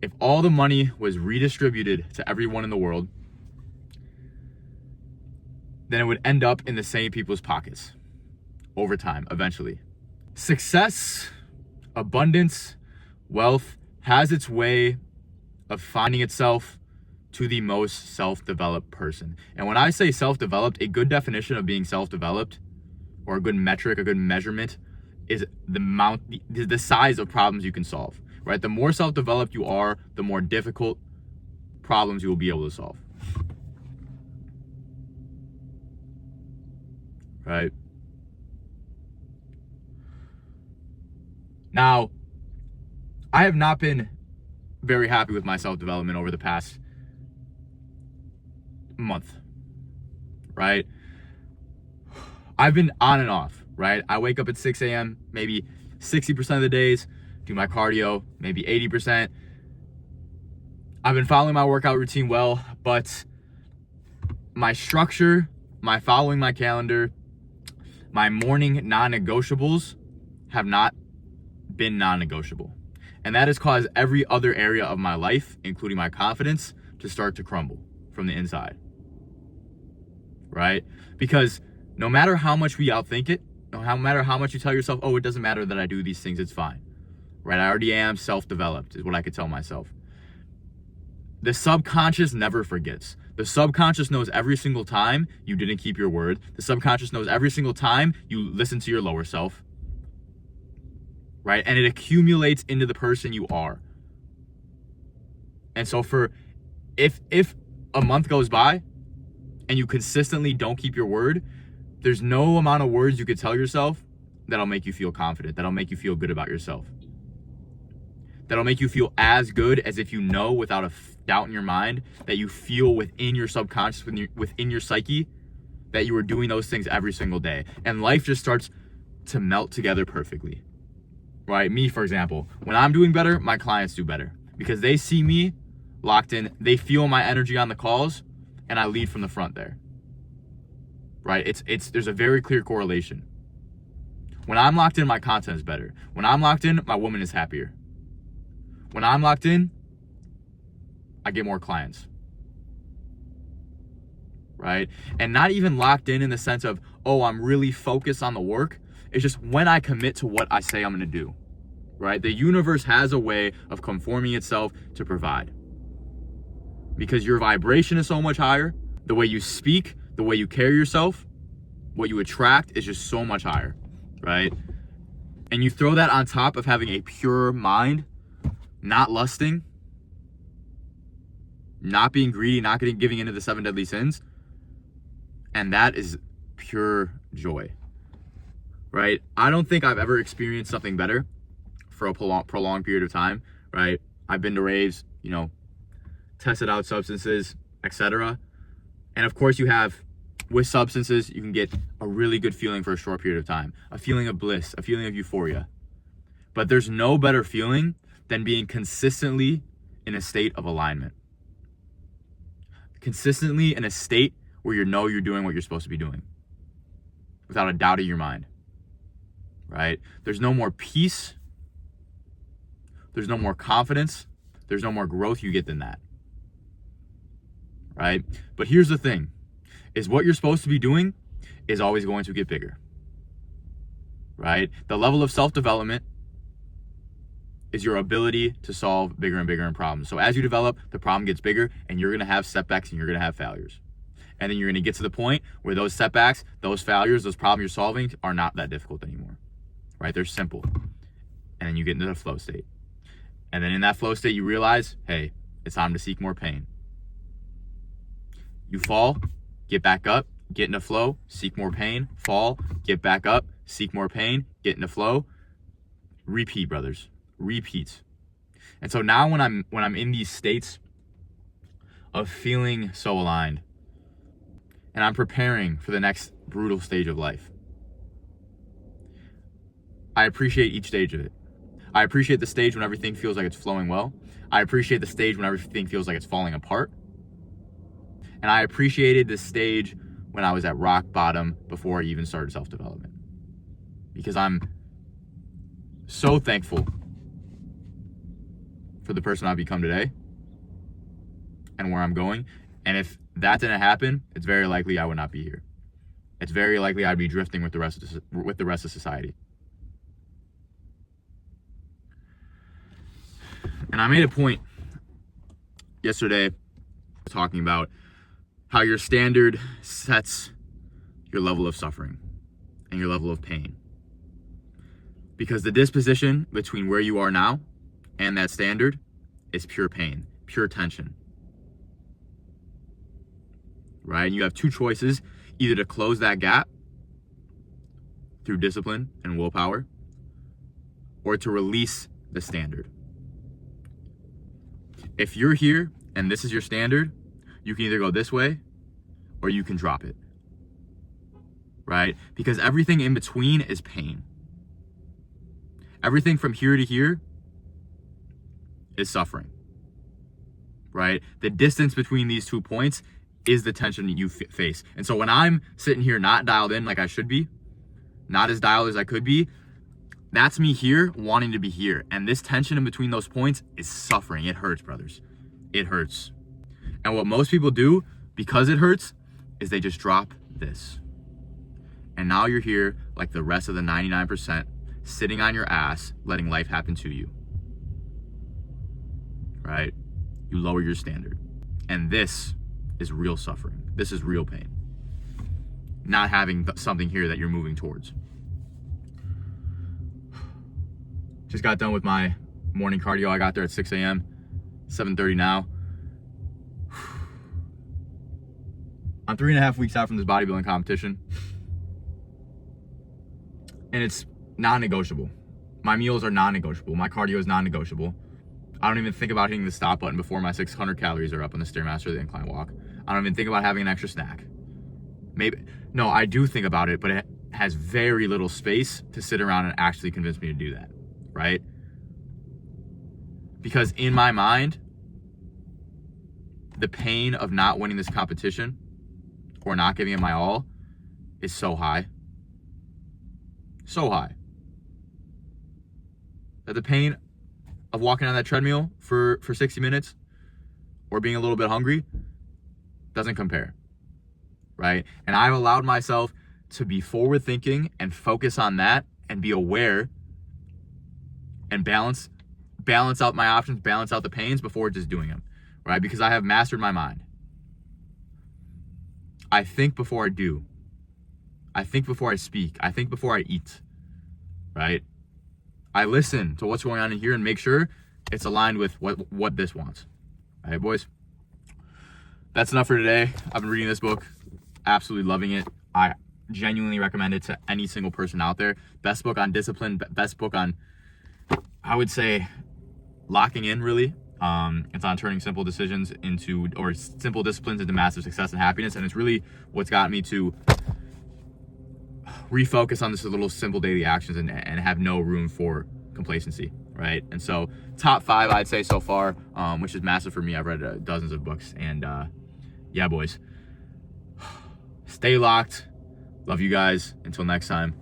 if all the money was redistributed to everyone in the world, then it would end up in the same people's pockets over time, eventually. Success, abundance, wealth has its way of finding itself to the most self-developed person. And when I say self-developed, a good definition of being self-developed, or a good metric, a good measurement, is the size of problems you can solve, right? The more self-developed you are, the more difficult problems you will be able to solve, right? Now, I have not been very happy with my self-development over the past month, right? I've been on and off, right? I wake up at 6 a.m. maybe 60% of the days, do my cardio, maybe 80%. I've been following my workout routine well, but my structure, my following my calendar, my morning non-negotiables have not been non-negotiable. And that has caused every other area of my life, including my confidence, to start to crumble from the inside, right? Because no matter how much we outthink it, no matter how much you tell yourself, oh, it doesn't matter that I do these things, it's fine, right? I already am self-developed, is what I could tell myself. The subconscious never forgets. The subconscious knows every single time you didn't keep your word. The subconscious knows every single time you listen to your lower self, right? And it accumulates into the person you are. And so if a month goes by and you consistently don't keep your word, there's no amount of words you could tell yourself that'll make you feel confident, that'll make you feel good about yourself, that'll make you feel as good as if you know without a doubt in your mind that you feel within your subconscious, within your psyche, that you are doing those things every single day. And life just starts to melt together perfectly, right? Me, for example, when I'm doing better, my clients do better because they see me locked in, they feel my energy on the calls, and I lead from the front there, right? There's a very clear correlation. When I'm locked in, my content is better. When I'm locked in, my woman is happier. When I'm locked in, I get more clients, right? And not even locked in the sense of, oh, I'm really focused on the work. It's just when I commit to what I say I'm gonna do, right? The universe has a way of conforming itself to provide. Because your vibration is so much higher, the way you speak, the way you carry yourself, what you attract is just so much higher, right? And you throw that on top of having a pure mind, not lusting, not being greedy, not giving into the 7 deadly sins, and that is pure joy, right? I don't think I've ever experienced something better for a prolonged period of time, right? I've been to raves, tested out substances, etc. And of course you have, with substances, you can get a really good feeling for a short period of time, a feeling of bliss, a feeling of euphoria. But there's no better feeling than being consistently in a state of alignment. Consistently in a state where you know you're doing what you're supposed to be doing, without a doubt in your mind, right? There's no more peace. There's no more confidence. There's no more growth you get than that, right? But here's the thing, is what you're supposed to be doing is always going to get bigger, right? The level of self-development is your ability to solve bigger and bigger problems. So as you develop, the problem gets bigger and you're gonna have setbacks and you're gonna have failures. And then you're gonna get to the point where those setbacks, those failures, those problems you're solving are not that difficult anymore, right? They're simple. And then you get into the flow state. And then in that flow state, you realize, hey, it's time to seek more pain. You fall, get back up, get into flow, seek more pain, fall, get back up, seek more pain, get into flow. Repeat, brothers. Repeat. And so now when I'm in these states of feeling so aligned, and I'm preparing for the next brutal stage of life, I appreciate each stage of it. I appreciate the stage when everything feels like it's flowing well. I appreciate the stage when everything feels like it's falling apart. And I appreciated the stage when I was at rock bottom before I even started self-development. Because I'm so thankful for the person I've become today and where I'm going. And if that didn't happen, it's very likely I would not be here. It's very likely I'd be drifting with the rest of society. And I made a point yesterday talking about how your standard sets your level of suffering and your level of pain. Because the disposition between where you are now and that standard is pure pain, pure tension. Right? And you have two choices, either to close that gap through discipline and willpower, or to release the standard. If you're here and this is your standard, you can either go this way or you can drop it. Right? Because everything in between is pain. Everything from here to here is suffering. Right? The distance between these 2 points is the tension that you face. And so when I'm sitting here not dialed in like I should be, not as dialed as I could be, that's me here wanting to be here. And this tension in between those points is suffering. It hurts, brothers. It hurts. And what most people do, because it hurts, is they just drop this. And now you're here like the rest of the 99%, sitting on your ass, letting life happen to you. Right? You lower your standard. And this is real suffering. This is real pain. Not having something here that you're moving towards. Just got done with my morning cardio. I got there at 6 a.m., 7:30 now. I'm 3.5 weeks out from this bodybuilding competition. And it's non-negotiable. My meals are non-negotiable. My cardio is non-negotiable. I don't even think about hitting the stop button before my 600 calories are up on the Stairmaster or the incline walk. I don't even think about having an extra snack. No, I do think about it, but it has very little space to sit around and actually convince me to do that, right? Because in my mind, the pain of not winning this competition or not giving it my all is so high. So high. That the pain of walking on that treadmill for 60 minutes or being a little bit hungry doesn't compare, right? And I've allowed myself to be forward thinking and focus on that and be aware and balance out my options, balance out the pains before just doing them, right? Because I have mastered my mind. I think before I do. I think before I speak. I think before I eat, right? I listen to what's going on in here and make sure it's aligned with what this wants. All right, boys? That's enough for today. I've been reading this book, absolutely loving it. I genuinely recommend it to any single person out there. Best book on discipline, best book on, I would say, locking in, really. It's on turning simple decisions into, or simple disciplines into massive success and happiness. And it's really what's got me to refocus on this little simple daily actions and have no room for complacency, right? And so top 5, I'd say so far, which is massive for me. I've read dozens of books, and yeah, boys, stay locked. Love you guys. Until next time.